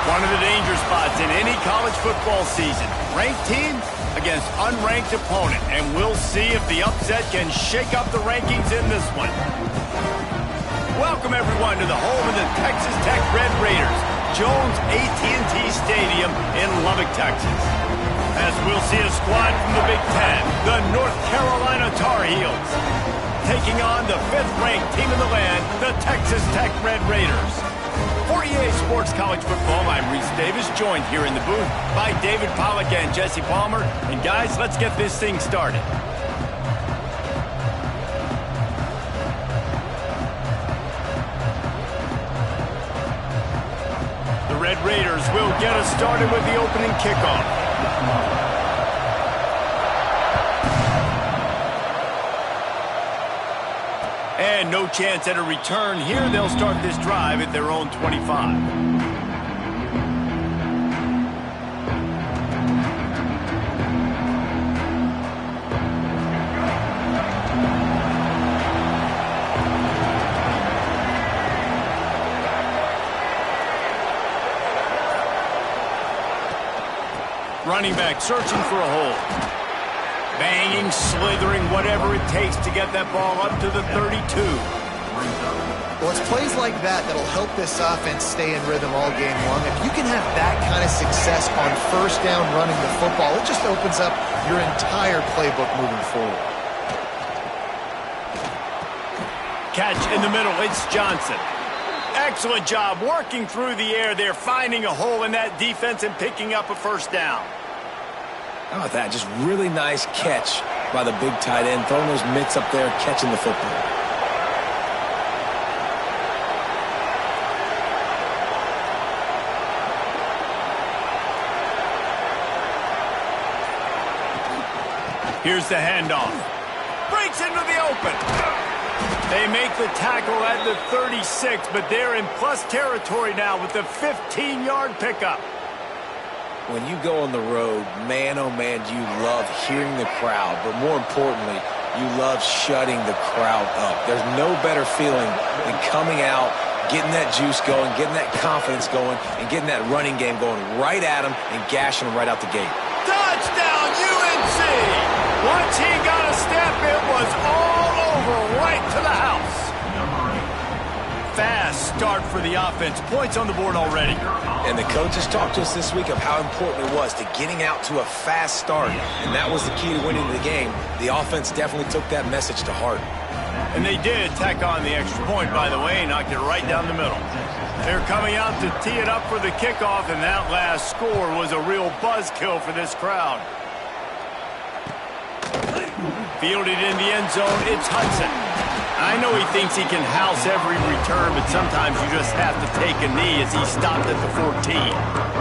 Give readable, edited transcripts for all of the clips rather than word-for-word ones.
One of the danger spots in any college football season. Ranked team against unranked opponent. And we'll see if the upset can shake up the rankings in this one. Welcome, everyone, to the home of the Texas Tech Red Raiders, Jones AT&T Stadium in Lubbock, Texas. As we'll see a squad from the Big Ten, the North Carolina Tar Heels, taking on the 5th-ranked team in the land, the Texas Tech Red Raiders. For EA Sports College Football, I'm Reese Davis, joined here in the booth by David Pollack and Jesse Palmer. And guys, let's get this thing started. The Red Raiders will get us started with the opening kickoff. And no chance at a return here. They'll start this drive at their own 25. Running back searching for a hole. Banging, slithering, whatever it takes to get that ball up to the 32. Well, it's plays like that that'll help this offense stay in rhythm all game long. If you can have that kind of success on first down running the football, it just opens up your entire playbook moving forward. Catch in the middle, it's Johnson. Excellent job working through the air there, finding a hole in that defense and picking up a first down. How about that? Just really nice catch by the big tight end, throwing those mitts up there, catching the football. Here's the handoff. Breaks into the open. They make the tackle at the 36, but they're in plus territory now with the 15-yard pickup. When you go on the road, man, oh man, you love hearing the crowd. But more importantly, you love shutting the crowd up. There's no better feeling than coming out, getting that juice going, getting that confidence going, and getting that running game going right at them and gashing them right out the gate. Touchdown, UNC! Once he got a step, it was all over, right to the house. Fast start for the offense. Points on the board already. And the coaches talked to us this week of how important it was to getting out to a fast start. And that was the key to winning the game. The offense definitely took that message to heart. And they did tack on the extra point, by the way, knocked it right down the middle. They're coming out to tee it up for the kickoff, and that last score was a real buzzkill for this crowd. Fielded in the end zone, it's Hudson. I know he thinks he can house every return, but sometimes you just have to take a knee as he stopped at the 14.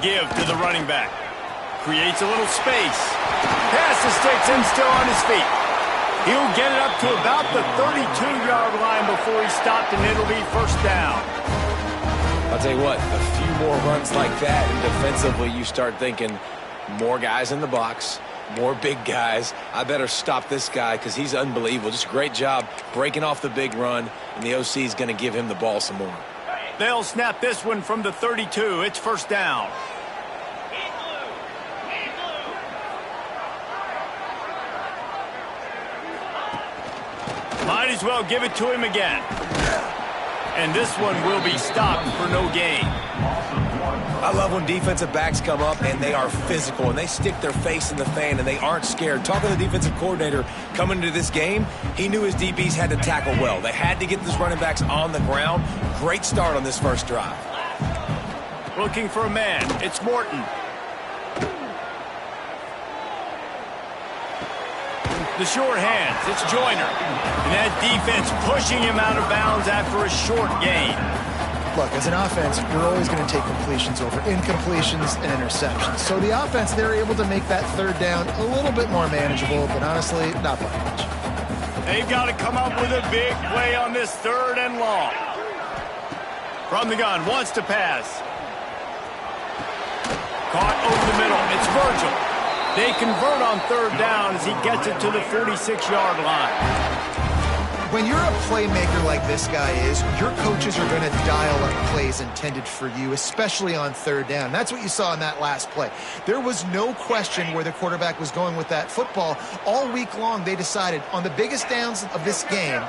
Give to the running back. Creates a little space. Pass the sticks and still on his feet. He'll get it up to about the 32-yard line before he's stopped, and it'll be first down. I'll tell you what, a few more runs like that, and defensively you start thinking more guys in the box, more big guys. I better stop this guy because he's unbelievable. Just a great job breaking off the big run, and the OC is going to give him the ball some more. They'll snap this one from the 32. It's first down. Might as well give it to him again. And this one will be stopped for no gain. I love when defensive backs come up and they are physical and they stick their face in the fan and they aren't scared. Talking to the defensive coordinator coming into this game, he knew his DBs had to tackle well. They had to get these running backs on the ground. Great start on this first drive. Looking for a man. It's Morton. The short hands. It's Joyner. And that defense pushing him out of bounds after a short gain. Look, as an offense, you're always going to take completions over incompletions and interceptions. So the offense, they're able to make that third down a little bit more manageable, but honestly, not by much. They've got to come up with a big play on this 3rd and long. From the gun, wants to pass. Caught over the middle. It's Virgil. They convert on 3rd down as he gets it to the 46-yard line. When you're a playmaker like this guy is, your coaches are going to dial up plays intended for you, especially on 3rd down. That's what you saw in that last play. There was no question where the quarterback was going with that football. All week long, they decided on the biggest downs of this game,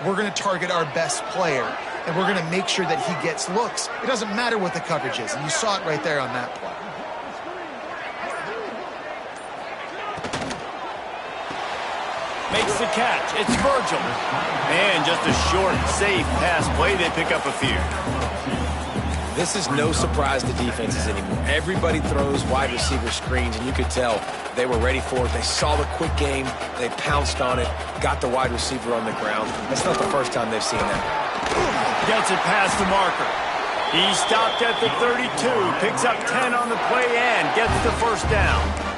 we're going to target our best player, and we're going to make sure that he gets looks. It doesn't matter what the coverage is, and you saw it right there on that play. Makes the catch. It's Virgil. And just a short, safe pass play. They pick up a few. This is no surprise to defenses anymore. Everybody throws wide receiver screens, and you could tell they were ready for it. They saw the quick game. They pounced on it, got the wide receiver on the ground. That's not the first time they've seen that. Gets it past the marker. He stopped at the 32, picks up 10 on the play and gets the 1st down.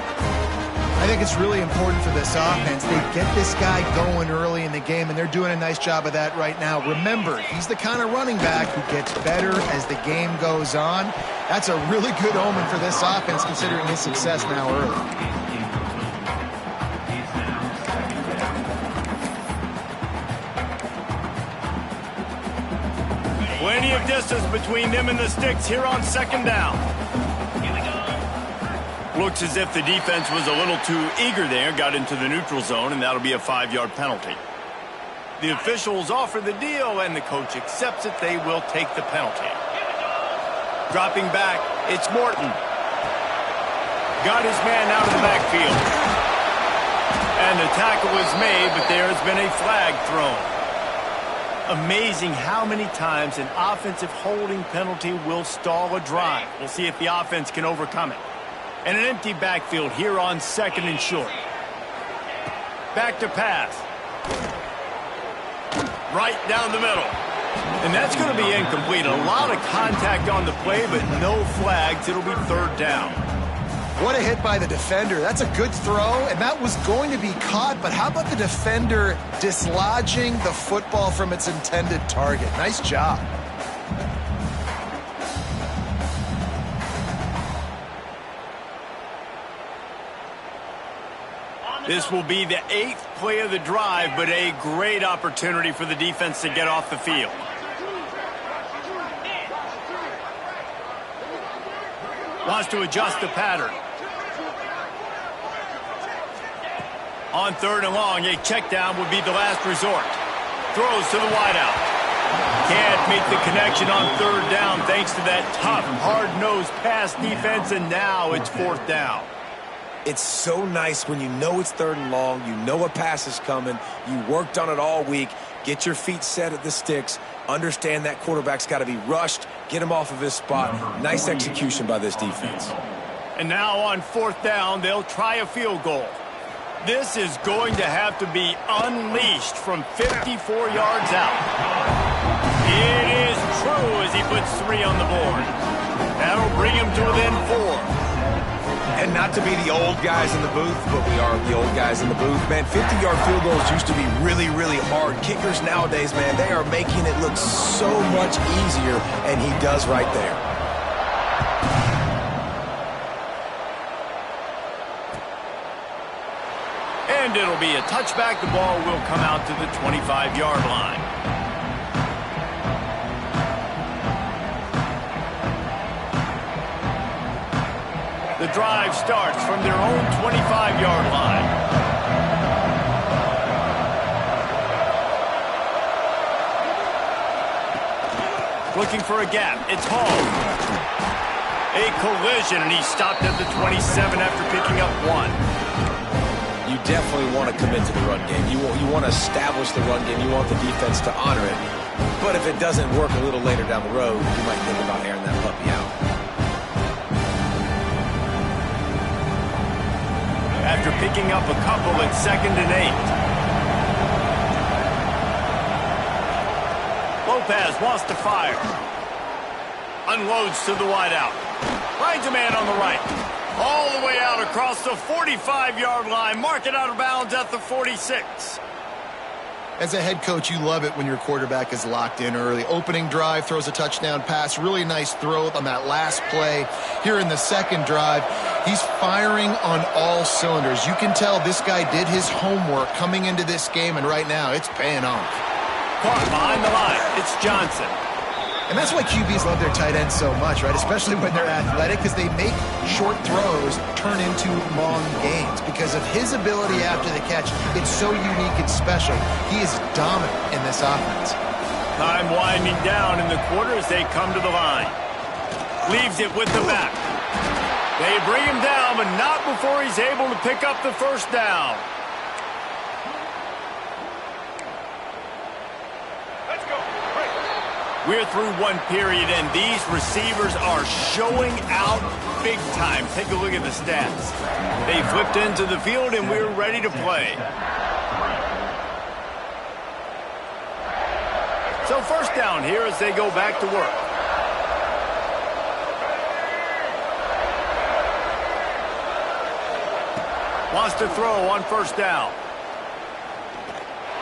I think it's really important for this offense. They get this guy going early in the game, and they're doing a nice job of that right now. Remember, he's the kind of running back who gets better as the game goes on. That's a really good omen for this offense, considering his success now early. Plenty of distance between them and the sticks here on 2nd down. Looks as if the defense was a little too eager there, got into the neutral zone, and that'll be a 5-yard penalty. The officials offer the deal, and the coach accepts it. They will take the penalty. Dropping back, it's Morton. Got his man out of the backfield. And the tackle is made, but there has been a flag thrown. Amazing how many times an offensive holding penalty will stall a drive. We'll see if the offense can overcome it. And an empty backfield here on 2nd and short. Back to pass. Right down the middle. And that's going to be incomplete. A lot of contact on the play, but no flags. It'll be 3rd down. What a hit by the defender. That's a good throw, and that was going to be caught, but how about the defender dislodging the football from its intended target? Nice job. This will be the 8th play of the drive, but a great opportunity for the defense to get off the field. Wants to adjust the pattern. On 3rd and long, a check down would be the last resort. Throws to the wideout. Can't make the connection on 3rd down thanks to that tough, hard-nosed pass defense, and now it's 4th down. It's so nice when you know it's 3rd and long, you know a pass is coming, you worked on it all week, get your feet set at the sticks, understand that quarterback's got to be rushed, get him off of his spot. Nice execution by this defense. And now on 4th down, they'll try a field goal. This is going to have to be unleashed from 54 yards out. It is true as he puts 3 on the board. That'll bring him to within 4. And not to be the old guys in the booth, but we are the old guys in the booth. Man, 50-yard field goals used to be really, really hard. Kickers nowadays, man, they are making it look so much easier, and he does right there. And it'll be a touchback. The ball will come out to the 25-yard line. The drive starts from their own 25-yard line. Looking for a gap. It's Hall. A collision, and he stopped at the 27 after picking up 1. You definitely want to commit to the run game. You want to establish the run game. You want the defense to honor it. But if it doesn't work a little later down the road, you might think about airing that puppy out. After picking up a couple at 2nd and 8. Lopez wants to fire. Unloads to the wideout. Finds a man on the right. All the way out across the 45-yard line. Mark it out of bounds at the 46. As a head coach, you love it when your quarterback is locked in early. Opening drive, throws a touchdown pass, really nice throw on that last play. Here in the second drive, he's firing on all cylinders. You can tell this guy did his homework coming into this game, and right now it's paying off. Caught behind the line. It's Johnson. And that's why QBs love their tight ends so much, right? Especially when they're athletic, because they make short throws turn into long gains. Because of his ability after the catch, it's so unique and special. He is dominant in this offense. Time winding down in the quarter as they come to the line. Leaves it with the back. They bring him down, but not before he's able to pick up the first down. We're through one period, and these receivers are showing out big time. Take a look at the stats. They flipped into the field, and we're ready to play. So first down here as they go back to work. Wants to throw on first down.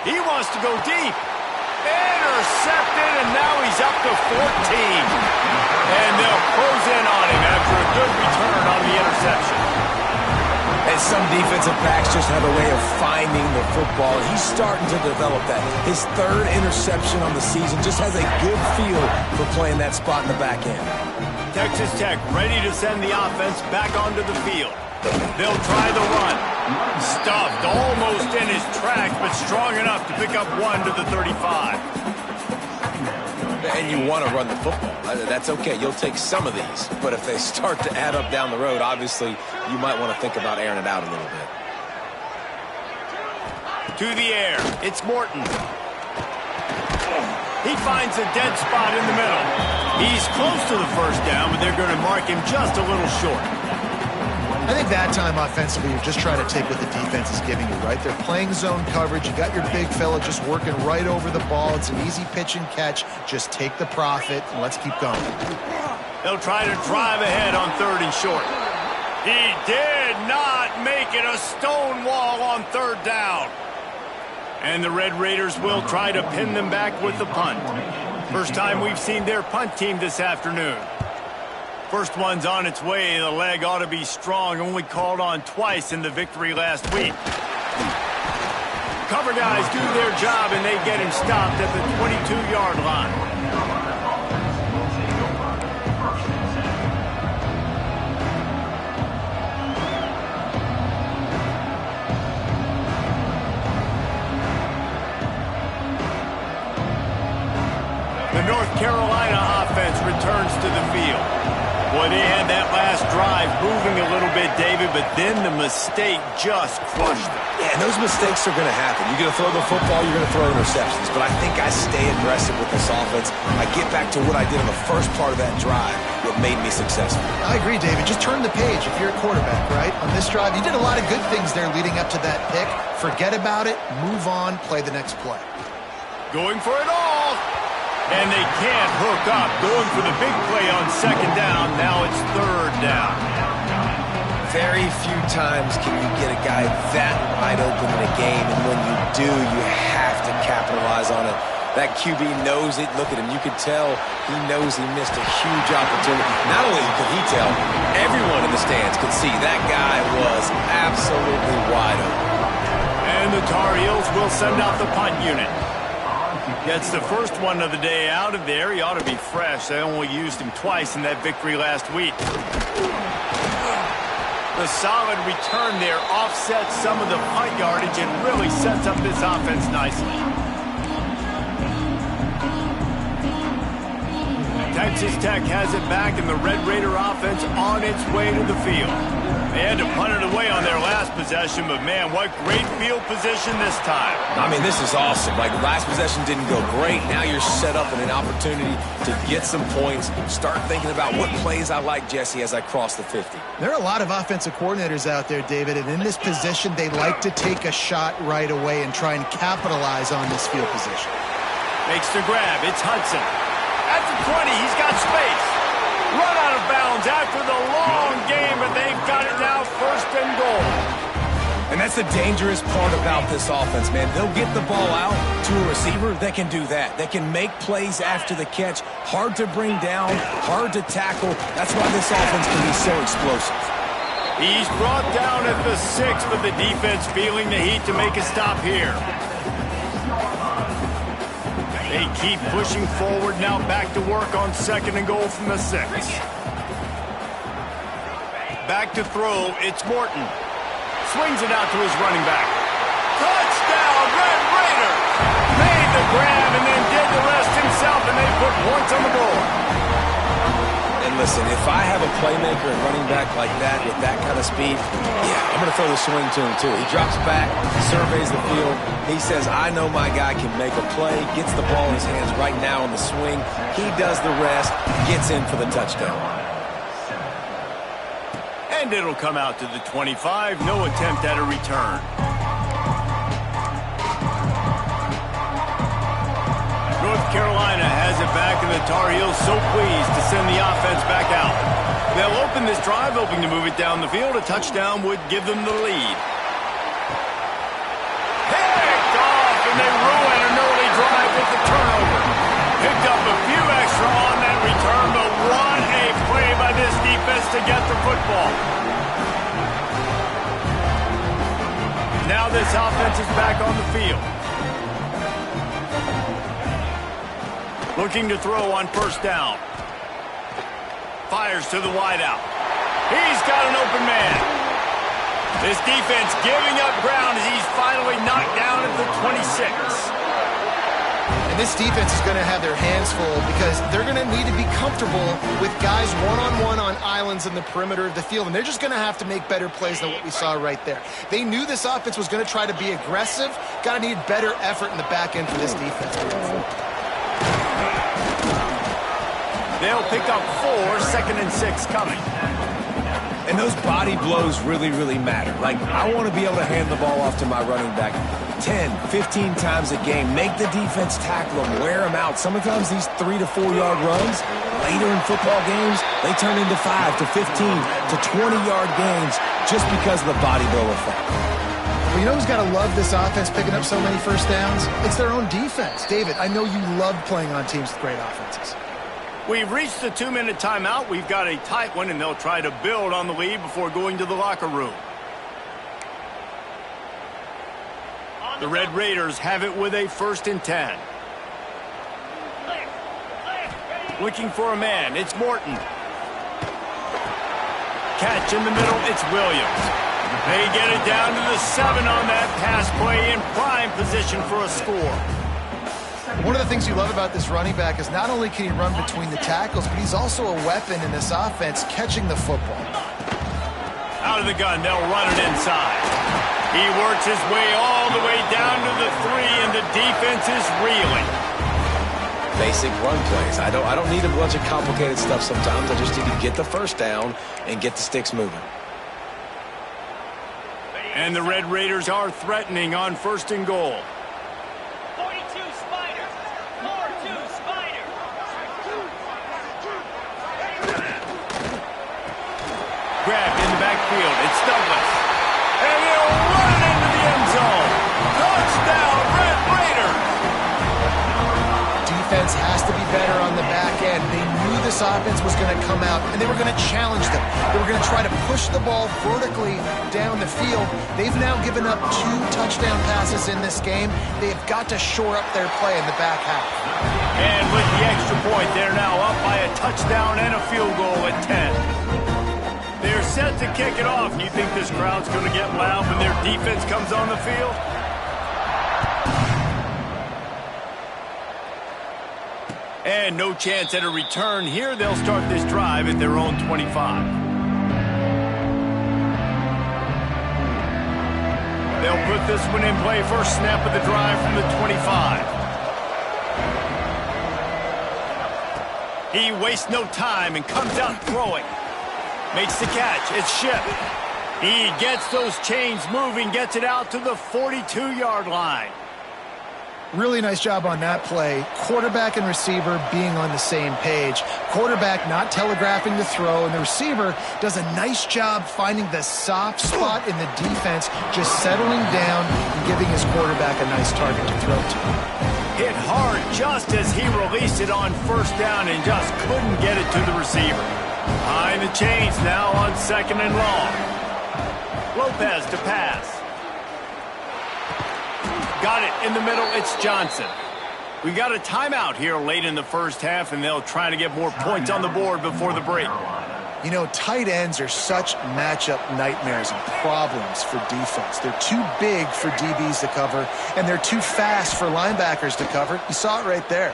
He wants to go deep. Intercepted, and now he's up to 14. And they'll close in on him after a good return on the interception. And some defensive backs just have a way of finding the football, and he's starting to develop that. His third interception on the season just has a good feel for playing that spot in the back end. Texas Tech ready to send the offense back onto the field. They'll try the run. Stuffed almost in his tracks, but strong enough to pick up one to the 35. And you want to run the football. That's okay. You'll take some of these. But if they start to add up down the road, obviously, you might want to think about airing it out a little bit. To the air. It's Morton. He finds a dead spot in the middle. He's close to the first down, but they're going to mark him just a little short. I think that time offensively, you're just trying to take what the defense is giving you, right? They're playing zone coverage. You got your big fella just working right over the ball. It's an easy pitch and catch. Just take the profit, and let's keep going. They'll try to drive ahead on third and short. He did not make it. A stone wall on third down. And the Red Raiders will try to pin them back with the punt. First time we've seen their punt team this afternoon. First one's on its way. The leg ought to be strong. Only called on twice in the victory last week. Cover guys do their job, and they get him stopped at the 22-yard line. The North Carolina offense returns to the field. Boy, they had that last drive moving a little bit, David, but then the mistake just crushed them. Yeah, and those mistakes are going to happen. You're going to throw the football, you're going to throw interceptions. But I think I stay aggressive with this offense. I get back to what I did in the first part of that drive, what made me successful. I agree, David. Just turn the page if you're a quarterback, right? On this drive, you did a lot of good things there leading up to that pick. Forget about it, move on, play the next play. Going for it all. And they can't hook up. Going for the big play on second down. Now it's third down. Very few times can you get a guy that wide open in a game, and when you do, you have to capitalize on it. That QB knows it. Look at him. You could tell he knows he missed a huge opportunity. Not only could he tell, everyone in the stands could see that guy was absolutely wide open. And the Tar Heels will send out the punt unit. Gets the first one of the day out of there. He ought to be fresh. They only used him twice in that victory last week. The solid return there offsets some of the punt yardage and really sets up this offense nicely. Texas Tech has it back, and the Red Raider offense on its way to the field. They had to punt it away on their last possession, but man, what great field position this time. I mean, this is awesome. Like, last possession didn't go great. Now you're set up in an opportunity to get some points. Start thinking about what plays I like, Jesse, as I cross the 50. There are a lot of offensive coordinators out there, David, and in this position, they like to take a shot right away and try and capitalize on this field position. Makes the grab. It's Hudson. At the 20, he's got space. Run out of bounds after the long game, but they've got it now first and goal. And that's the dangerous part about this offense, man. They'll get the ball out to a receiver that can do that. That can make plays after the catch. Hard to bring down, hard to tackle. That's why this offense can be so explosive. He's brought down at the 6th, but the defense feeling the heat to make a stop here. They keep pushing forward, now back to work on 2nd and goal from the 6. Back to throw, it's Morton. Swings it out to his running back. Touchdown, Red Raiders! Made the grab and then did the rest himself, and they put points on the board. And listen, if I have a playmaker at running back like that with that kind of speed, yeah, I'm going to throw the swing to him too. He drops back, surveys the field. He says, I know my guy can make a play, gets the ball in his hands right now on the swing. He does the rest, gets in for the touchdown. And it'll come out to the 25. No attempt at a return. North Carolina has it back, and the Tar Heels so pleased to send the offense back out. They'll open this drive, hoping to move it down the field. A touchdown would give them the lead. Picked off, and they ruin an early drive with the turnover. Picked up a few extra on that return, but what a play by this defense to get the football. Now this offense is back on the field. Looking to throw on 1st down. Fires to the wideout. He's got an open man. This defense giving up ground as he's finally knocked down at the 26. And this defense is going to have their hands full because they're going to need to be comfortable with guys one-on-one on islands in the perimeter of the field. And they're just going to have to make better plays than what we saw right there. They knew this offense was going to try to be aggressive. Got to need better effort in the back end for this defense. They'll pick up 4, 2nd and 6 coming. And those body blows really, really matter. Like, I want to be able to hand the ball off to my running back 10, 15 times a game. Make the defense tackle them, wear them out. Sometimes these 3 to 4 yard runs, later in football games, they turn into 5 to 15 to 20 yard gains just because of the body blow effect. Well, you know who's got to love this offense picking up so many 1st downs? It's their own defense. David, I know you love playing on teams with great offenses. We've reached the 2-minute timeout. We've got a tight one, and they'll try to build on the lead before going to the locker room. The Red Raiders have it with a 1st and 10. Looking for a man. It's Morton. Catch in the middle. It's Williams. They get it down to the 7 on that pass play in prime position for a score. One of the things you love about this running back is not only can he run between the tackles, but he's also a weapon in this offense catching the football. Out of the gun, they'll run it inside. He works his way all the way down to the 3, and the defense is reeling. Basic run plays. I don't need a bunch of complicated stuff sometimes. I just need to get the 1st down and get the sticks moving. And the Red Raiders are threatening on 1st and goal. Grabbed in the backfield. It's Douglas. And he'll run into the end zone. Touchdown, Red Raiders! Defense has to be better on the back end. They knew this offense was going to come out, and they were going to challenge them. They were going to try to push the ball vertically down the field. They've now given up 2 touchdown passes in this game. They've got to shore up their play in the back half. And with the extra point, they're now up by a touchdown and a field goal at 10. They're set to kick it off. You think this crowd's going to get loud when their defense comes on the field? And no chance at a return here. They'll start this drive at their own 25. They'll put this one in play. First snap of the drive from the 25. He wastes no time and comes out throwing. Makes the catch. It's Ship. He gets those chains moving, gets it out to the 42-yard line. Really nice job on that play. Quarterback and receiver being on the same page. Quarterback not telegraphing the throw, and the receiver does a nice job finding the soft spot in the defense, just settling down and giving his quarterback a nice target to throw to. Hit hard just as he released it on first down and just couldn't get it to the receiver. Behind the chains now on 2nd and long. Lopez to pass. Got it in the middle. It's Johnson. We got a timeout here late in the first half, and they'll try to get more points on the board before the break. You know, tight ends are such matchup nightmares and problems for defense. They're too big for DBs to cover, and they're too fast for linebackers to cover. You saw it right there.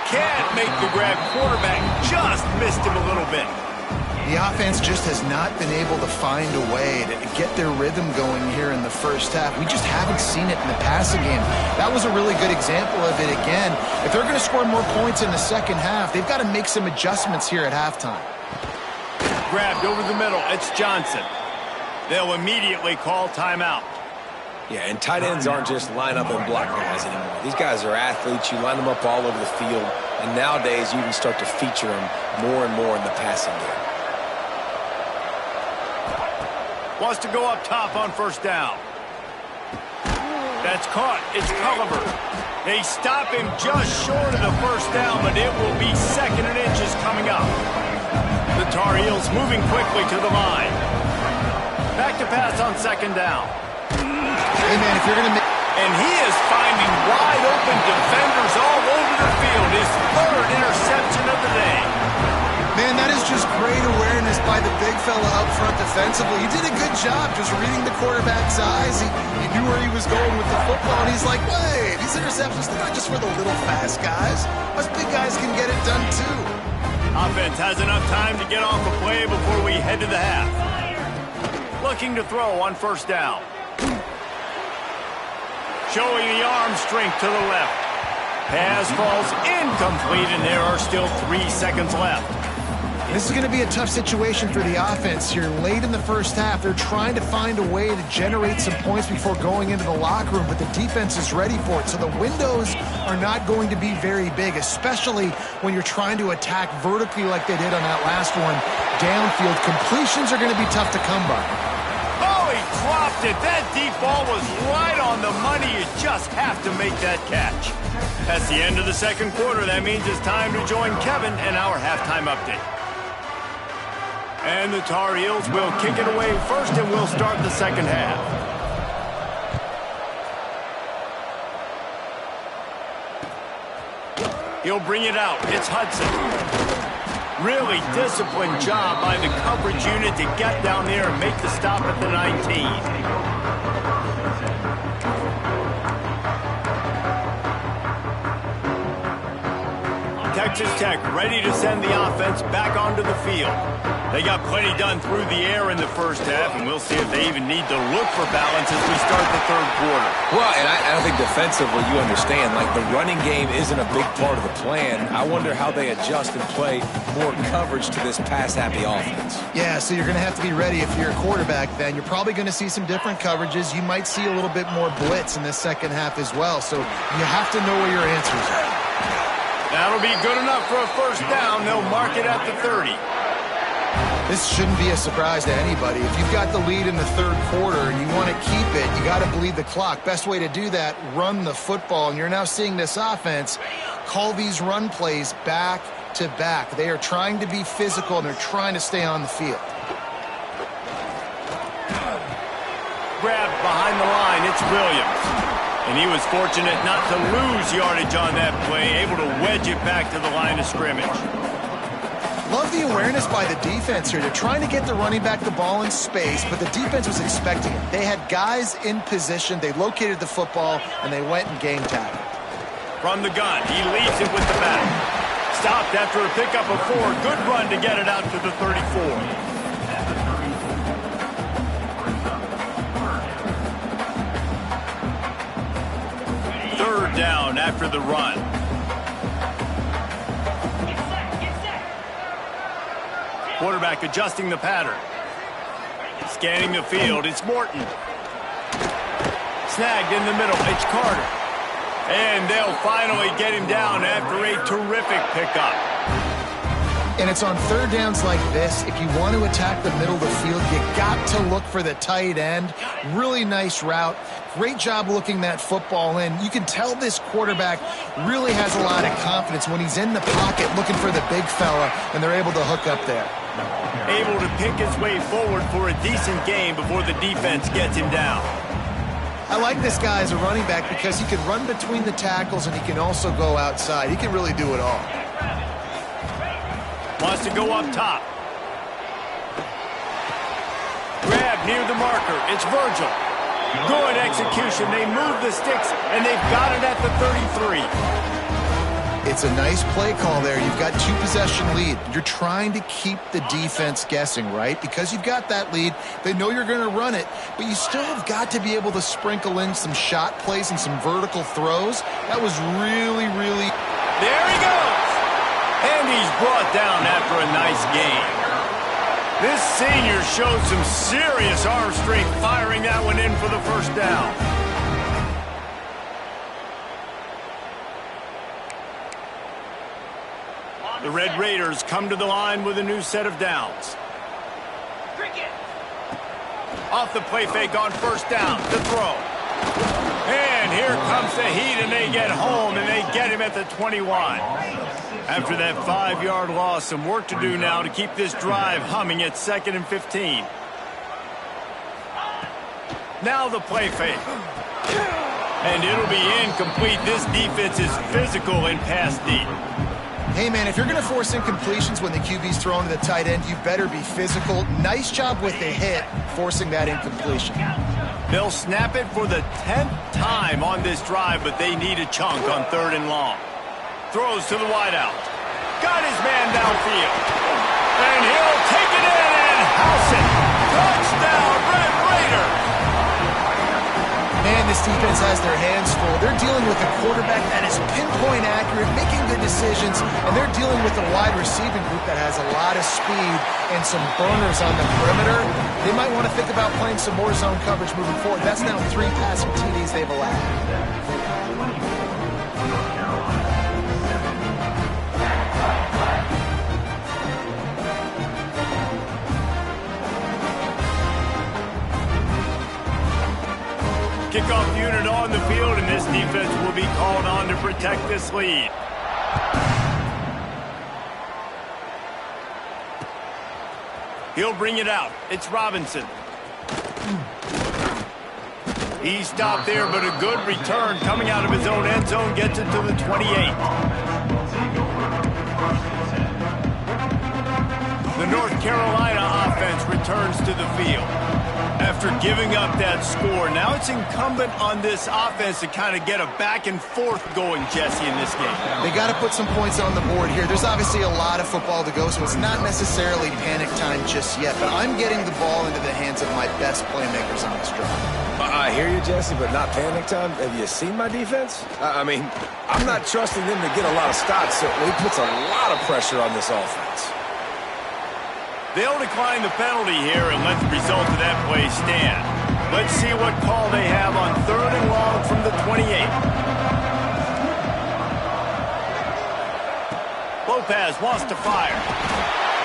Can't make the grab. Quarterback just missed him a little bit. The offense just has not been able to find a way to get their rhythm going here in the first half. We just haven't seen it in the passing game. That was a really good example of it again. If they're going to score more points in the second half, they've got to make some adjustments here at halftime. Grabbed over the middle. It's Johnson. They'll immediately call timeout. Yeah, and tight ends aren't just line up and block guys anymore. These guys are athletes. You line them up all over the field, and nowadays you can start to feature them more and more in the passing game. Wants to go up top on first down. That's caught. It's Culliver. They stop him just short of the first down, but it will be 2nd and inches coming up. The Tar Heels moving quickly to the line. Back to pass on 2nd down. Hey, man, if you're going to make... And he is finding wide open defenders all over the field. His 3rd interception of the day. Man, that is just great awareness by the big fella up front defensively. He did a good job just reading the quarterback's eyes. He knew where he was going with the football, and he's like, wait, these interceptions, they're not just for the little fast guys. Us big guys can get it done too. Offense has enough time to get off the play before we head to the half. Looking to throw on first down. Showing the arm strength to the left. Pass falls incomplete, and there are still 3 seconds left. This is going to be a tough situation for the offense here. Late in the first half, they're trying to find a way to generate some points before going into the locker room, but the defense is ready for it. So the windows are not going to be very big, especially when you're trying to attack vertically like they did on that last one. Downfield completions are going to be tough to come by. Oh, he dropped it. That deep ball was right on the money. You just have to make that catch. That's the end of the second quarter. That means it's time to join Kevin in our halftime update. And the Tar Heels will kick it away first, and we'll start the second half. He'll bring it out. It's Hudson. Really disciplined job by the coverage unit to get down there and make the stop at the 19. Texas Tech ready to send the offense back onto the field. They got plenty done through the air in the first half, and we'll see if they even need to look for balance as we start the third quarter. Well, and I think defensively you understand, like the running game isn't a big part of the plan. I wonder how they adjust and play more coverage to this pass-happy offense. Yeah, so you're going to have to be ready if you're a quarterback then. You're probably going to see some different coverages. You might see a little bit more blitz in the second half as well, so you have to know where your answers are. That'll be good enough for a first down. They'll mark it at the 30. This shouldn't be a surprise to anybody. If you've got the lead in the third quarter and you want to keep it, you got to bleed the clock. Best way to do that, run the football. And you're now seeing this offense call these run plays back to back. They are trying to be physical, and they're trying to stay on the field. Grabbed behind the line, it's Williams. And he was fortunate not to lose yardage on that play, able to wedge it back to the line of scrimmage. Love the awareness by the defense here. They're trying to get the running back the ball in space, but the defense was expecting it. They had guys in position. They located the football, and they went and game tackled. From the gun, he leads it with the back. Stopped after a pickup of 4. Good run to get it out to the 34. Third down after the run. Quarterback adjusting the pattern. Scanning the field, it's Morton. Snagged in the middle. It's Carter. And they'll finally get him down after a terrific pickup. And it's on third downs like this. If you want to attack the middle of the field, you got to look for the tight end. Really nice route. Great job looking that football in. You can tell this quarterback really has a lot of confidence when he's in the pocket looking for the big fella, and they're able to hook up there. Able to pick his way forward for a decent game before the defense gets him down. I like this guy as a running back because he can run between the tackles and he can also go outside. He can really do it all. Wants to go up top. Grab near the marker. It's Virgil. Good execution. They move the sticks, and they've got it at the 33. It's a nice play call there. You've got 2-possession lead. You're trying to keep the defense guessing, right? Because you've got that lead, they know you're going to run it, but you still have got to be able to sprinkle in some shot plays and some vertical throws. That was really, really... There he goes! And he's brought down after a nice game. This senior showed some serious arm strength firing that one in for the first down. The Red Raiders come to the line with a new set of downs. Off the play fake on first down, the throw. And here comes the heat, and they get home, and they get him at the 21. After that 5-yard loss, some work to do now to keep this drive humming at 2nd and 15. Now the play fake. And it'll be incomplete. This defense is physical in pass deep. Hey, man, if you're going to force incompletions when the QB's throwing to the tight end, you better be physical. Nice job with the hit, forcing that incompletion. They'll snap it for the 10th time on this drive, but they need a chunk on 3rd and long. Throws to the wideout. Got his man downfield. And he'll take it in and house it. Touchdown, Red Raider. Man, this defense has their hands full. They're dealing with a quarterback that is pinpoint accurate, making good decisions, and they're dealing with a wide receiving group that has a lot of speed and some burners on the perimeter. They might want to think about playing some more zone coverage moving forward. That's now 3 passing TDs they've allowed. Kickoff unit on the field, and this defense will be called on to protect this lead. He'll bring it out. It's Robinson. He stopped there, but a good return coming out of his own end zone gets it to the 28. The North Carolina offense returns to the field. After giving up that score, now it's incumbent on this offense to kind of get a back and forth going, Jesse, in this game. They got to put some points on the board here. There's obviously a lot of football to go, so it's not necessarily panic time just yet, but I'm getting the ball into the hands of my best playmakers on this drive. I hear you, Jesse, but not panic time. Have you seen my defense? I mean, I'm not trusting them to get a lot of stops, so it puts a lot of pressure on this offense. They'll decline the penalty here and let the result of that play stand. Let's see what call they have on 3rd and long from the 28. Lopez wants to fire.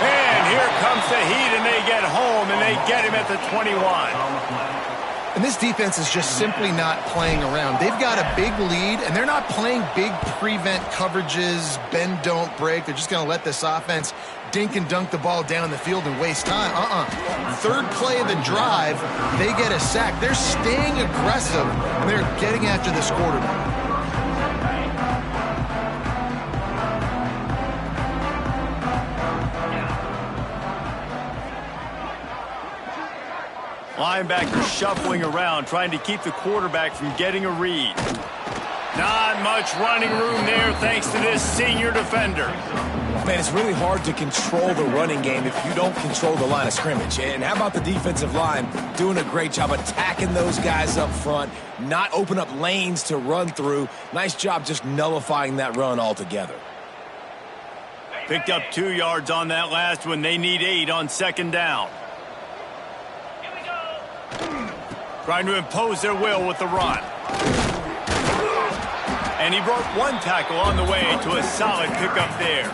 And here comes the heat, and they get home, and they get him at the 21. And this defense is just simply not playing around. They've got a big lead, and they're not playing big prevent coverages, bend, don't break. They're just going to let this offense dink and dunk the ball down the field and waste time. 3rd play of the drive, they get a sack. They're staying aggressive, and they're getting after this quarterback. Linebacker shuffling around, trying to keep the quarterback from getting a read. Not much running room there thanks to this senior defender. Man, it's really hard to control the running game if you don't control the line of scrimmage. And how about the defensive line doing a great job attacking those guys up front, not open up lanes to run through. Nice job just nullifying that run altogether. Picked up 2 yards on that last one. They need 8 on 2nd down. Trying to impose their will with the run. And he broke one tackle on the way to a solid pickup there.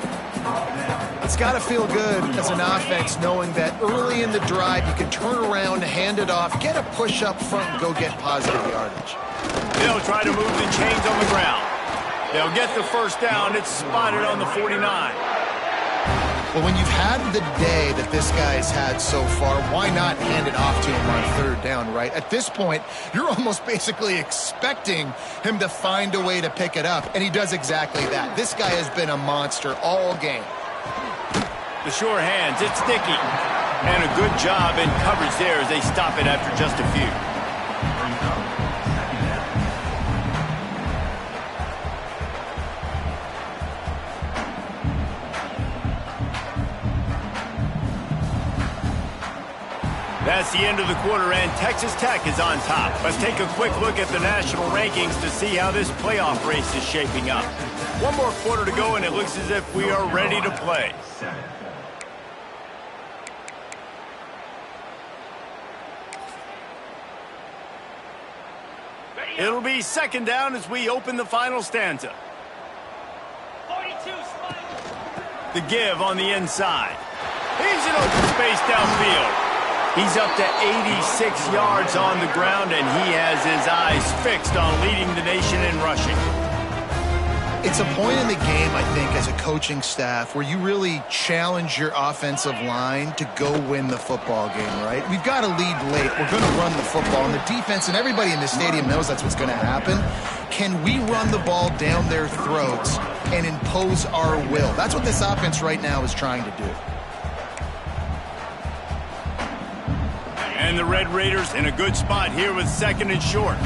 It's got to feel good as an offense knowing that early in the drive you can turn around, hand it off, get a push up front, and go get positive yardage. They'll try to move the chains on the ground. They'll get the first down. It's spotted on the 49. Well, when you've had the day that this guy's had so far, why not hand it off to him on third down, right? At this point, you're almost basically expecting him to find a way to pick it up, and he does exactly that. This guy has been a monster all game. The sure hands, it's sticky. And a good job in coverage there as they stop it after just a few. That's the end of the quarter, and Texas Tech is on top. Let's take a quick look at the national rankings to see how this playoff race is shaping up. One more quarter to go, and it looks as if we are ready to play. It'll be second down as we open the final stanza. 42. The give on the inside. He's in open space downfield. He's up to 86 yards on the ground, and he has his eyes fixed on leading the nation in rushing. It's a point in the game, I think, as a coaching staff where you really challenge your offensive line to go win the football game, right? We've got to lead late. We're going to run the football, and the defense and everybody in the stadium knows that's what's going to happen. Can we run the ball down their throats and impose our will? That's what this offense right now is trying to do. And the Red Raiders in a good spot here with second and short.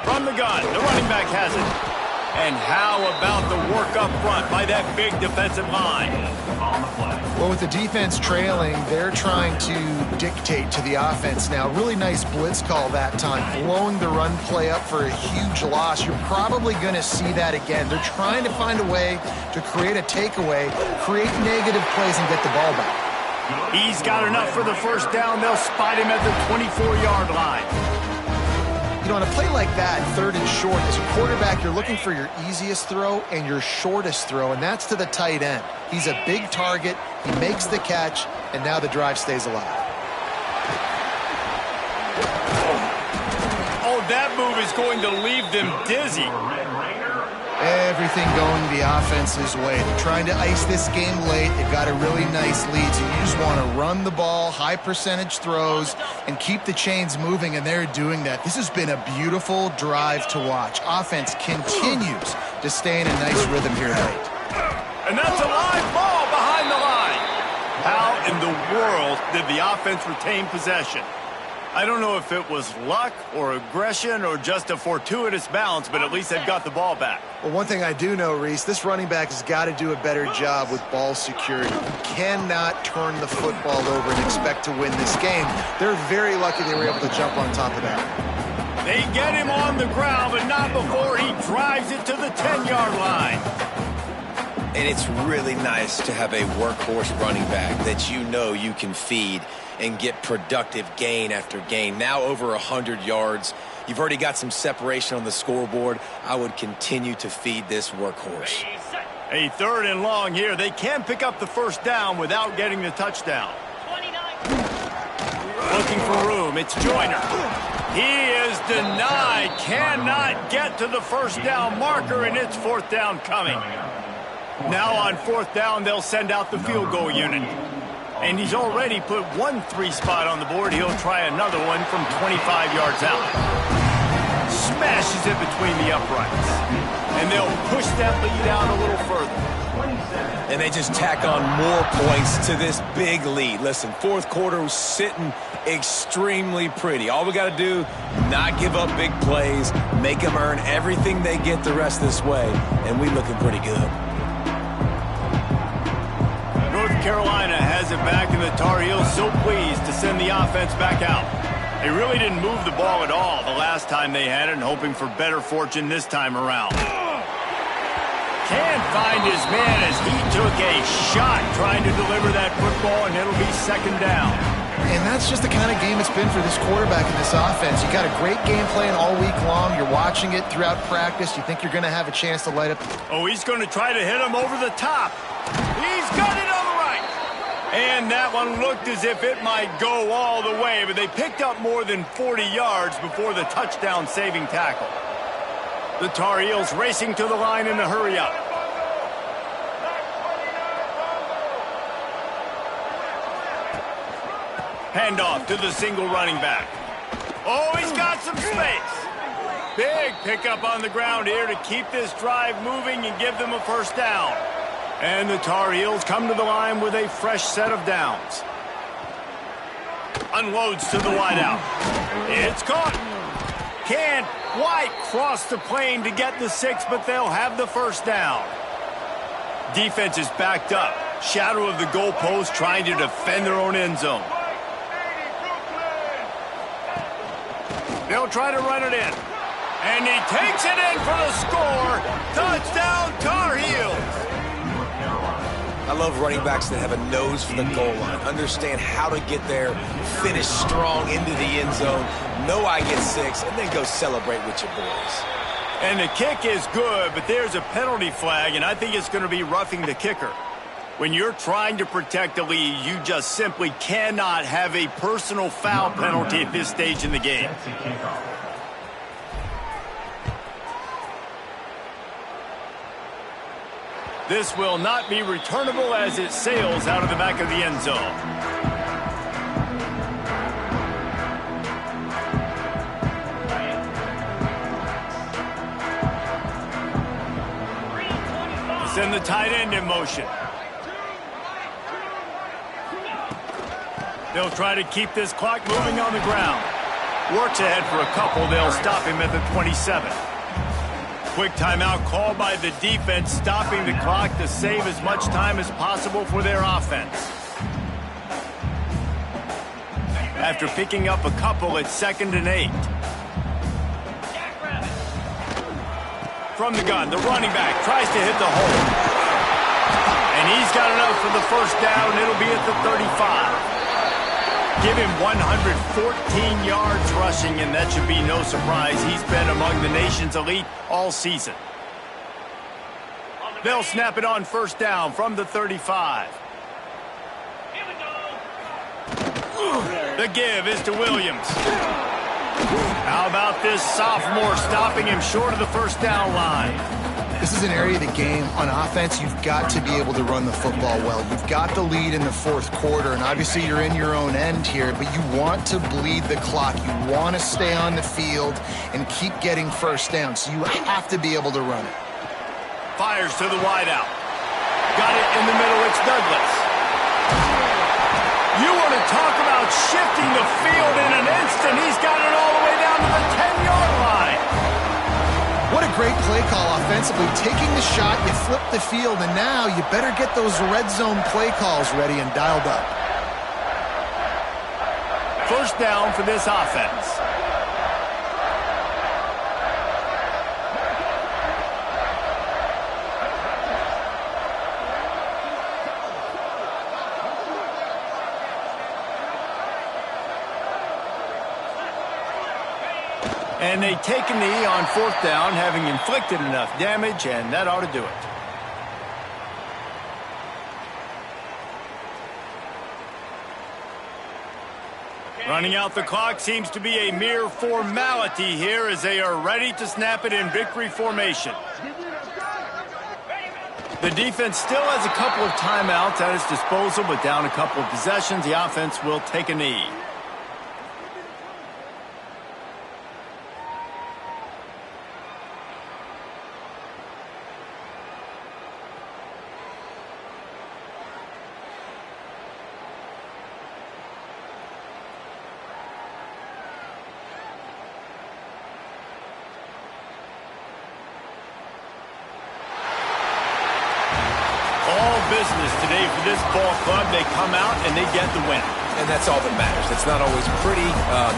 From the gun, the running back has it. And how about the work up front by that big defensive line? Well, with the defense trailing, they're trying to dictate to the offense now. Really nice blitz call that time, blowing the run play up for a huge loss. You're probably going to see that again. They're trying to find a way to create a takeaway, create negative plays, and get the ball back. He's got enough for the first down. They'll spot him at the 24-yard line. You know, on a play like that, third and short, as a quarterback, you're looking for your easiest throw and your shortest throw, and that's to the tight end. He's a big target. He makes the catch, and now the drive stays alive. Oh, that move is going to leave them dizzy. Everything going the offense's way. They're trying to ice this game late. They've got a really nice lead, so you just want to run the ball, high percentage throws, and keep the chains moving, and they're doing that. This has been a beautiful drive to watch. Offense continues to stay in a nice rhythm here late. And that's a live ball behind the line. How in the world did the offense retain possession? I don't know if it was luck or aggression or just a fortuitous bounce, but at least they've got the ball back. Well, one thing I do know, Reese, this running back has got to do a better job with ball security. You cannot turn the football over and expect to win this game. They're very lucky they were able to jump on top of that. They get him on the ground, but not before he drives it to the 10-yard line. And it's really nice to have a workhorse running back that you know you can feed and get productive gain after gain. Now over 100 yards. You've already got some separation on the scoreboard. I would continue to feed this workhorse. A third and long here. They can pick up the first down without getting the touchdown. 29. Looking for room. It's Joyner. He is denied. Cannot get to the first down marker, and it's fourth down coming. Now on fourth down, they'll send out the field goal unit. And he's already put one 3 spot on the board. He'll try another one from 25 yards out. Smashes it between the uprights. And they'll push that lead out a little further. And they just tack on more points to this big lead. Listen, fourth quarter was sitting extremely pretty. All we got to do, not give up big plays, make them earn everything they get the rest this way, and we looking pretty good. North Carolina has it back, and the Tar Heels so pleased to send the offense back out. They really didn't move the ball at all the last time they had it, and hoping for better fortune this time around. Can't find his man as he took a shot trying to deliver that football, and it'll be second down. And that's just the kind of game it's been for this quarterback in this offense. You got a great game plan all week long. You're watching it throughout practice. You think you're going to have a chance to light up. Oh, he's going to try to hit him over the top. He's got it on the right. And that one looked as if it might go all the way, but they picked up more than 40 yards before the touchdown-saving tackle. The Tar Heels racing to the line in a hurry-up. Handoff to the single running back. Oh, he's got some space. Big pickup on the ground here to keep this drive moving and give them a first down. And the Tar Heels come to the line with a fresh set of downs. Unloads to the wideout. It's caught. Can't quite cross the plane to get the 6, but they'll have the first down. Defense is backed up. Shadow of the goalpost trying to defend their own end zone. They'll try to run it in. And he takes it in for the score. Touchdown, Tar Heels. I love running backs that have a nose for the goal line, understand how to get there, finish strong into the end zone, know I get 6, and then go celebrate with your boys. And the kick is good, but there's a penalty flag, and I think it's going to be roughing the kicker. When you're trying to protect a lead, you just simply cannot have a personal foul penalty at this stage in the game. This will not be returnable as it sails out of the back of the end zone. Send the tight end in motion. They'll try to keep this clock moving on the ground. Works ahead for a couple. They'll stop him at the 27. Quick timeout called by the defense, stopping the clock to save as much time as possible for their offense. After picking up a couple, it's 2nd and 8. From the gun, the running back tries to hit the hole. And he's got enough for the first down. It'll be at the 35. Give him 114 yards rushing, and that should be no surprise. He's been among the nation's elite all season. They'll snap it on first down from the 35. The give is to Williams. How about this sophomore stopping him short of the first down line? This is an area of the game. On offense, you've got to be able to run the football well. You've got the lead in the 4th quarter, and obviously you're in your own end here, but you want to bleed the clock. You want to stay on the field and keep getting first down, so you have to be able to run it. Fires to the wideout. Got it in the middle. It's Douglas. You want to talk about shifting the field in an instant. He's got it all the way down to the 10-yard line. What a great play call offensively. Taking the shot, you flip the field, and now you better get those red zone play calls ready and dialed up. First down for this offense. And they take a knee on 4th down, having inflicted enough damage, and that ought to do it. Running out the clock seems to be a mere formality here as they are ready to snap it in victory formation. The defense still has a couple of timeouts at its disposal, but down a couple of possessions, the offense will take a knee. Business today for this ball club. They come out and they get the win. And that's all that matters. It's not always pretty.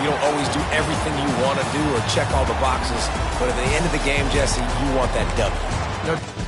You don't always do everything you want to do or check all the boxes. But at the end of the game, Jesse, you want that W.